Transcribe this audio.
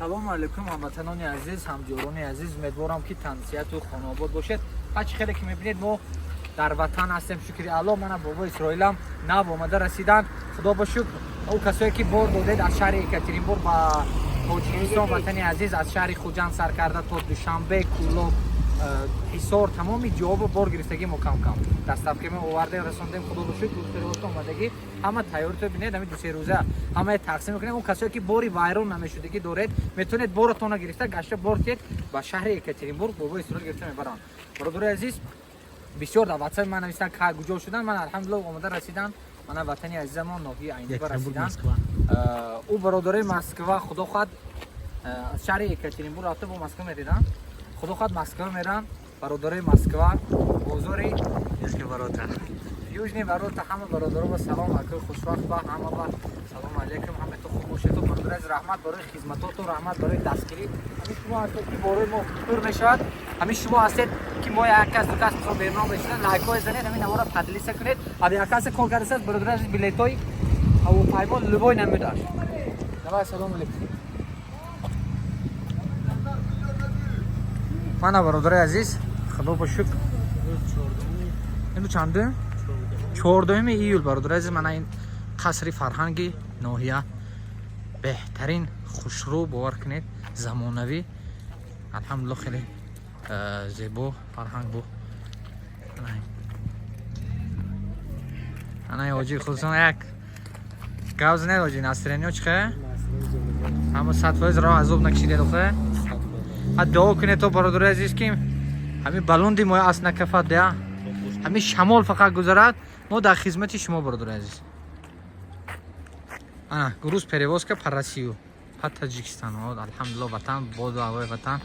салому алайкум ҳамватанони азиз, ҳамҷорони азиз, умедворам ки тандсияту хонобод бошед. Ҳачи хеле ки мебинед мо дар ватан ҳастем, шукри Алло. Мана бобо Исроилам нав омада расидан. Худо ба шукр ӯ касое ки бор додед аз шаҳри Екатеринбург ба Тоҷикистон, ватани азиз, аз шаҳри Хуҷанд сар карда то Душанбе, Кӯлоб, ҳисор, тамоми ҷавобу бор гирифтагӣ мо кам-кам дастафка мо овардем, расондем. Худо ба шукр рӯзпаривоста омадагӣ ҳама тайёрто бинед, ҳами ду-се рӯза ҳамаи тақсим мекунем. Он касое ки бори вайрон намешудагӣ доред, метавонед боратона гирифта гашта бор тиед ба шаҳри Екатеринбург бобо Исроил гирифта мебаранд. Бародари азиз, бисёр дар WhatsApp ман нависtan куҷо шудан. Ман алҳамдулилла омада расидан. Мана ватани азизамон ноҳияи Айнба расидан. ӯ бародари Москва худо хоҳад аз шаҳри Екатеринбург рафта бо Москва меридан. Худо хоҳад Москва меран. Бародари Москва, бозори Южни ворота, ҳама бародаро салом аку хушвақт ба ҳама ба салом алайкум. ҳамато хуб бошед. Бародари азиз, раҳмат барои хизматоту, раҳмат барои дастгирӣ. ҳамин шумо ҳастед ки борои мо пур мешавад. ҳамин шумо ҳастед ки мо як кас ду кас мисол бернома бешунад, лайкҳо занед, ҳамин навора подлиса кунед. Аб як касе кол кардасад, бародари азиз, билетҳои ҳавопаймо любой намудаш. Давай салом алайкум. Мана бародари азиз, худо ба шукр. Имрӯз чандум? 14 июл. бародари азиз, мана ин қасри фарҳанги ноҳия беҳтарин хушрӯ, бовар кунед, замонавӣ, алҳамдулилла хеле зебо фарҳанг бу. анаи ҳоҷи хусун як гавз не ҳоҷи Насрениё чихе? ҳама 100% роҳ азоб накшидед охе? ҳа дуо кунед то бародари азиз ки ҳамин балунди моя аст накафад я. ҳамин шамол фақат гузарад. мо дар хизмати шумо бародари азиз. ана груз перевозка по Россию, по Таҷикистон. Алҳамдулилла ватан, боду ҳавои ватан.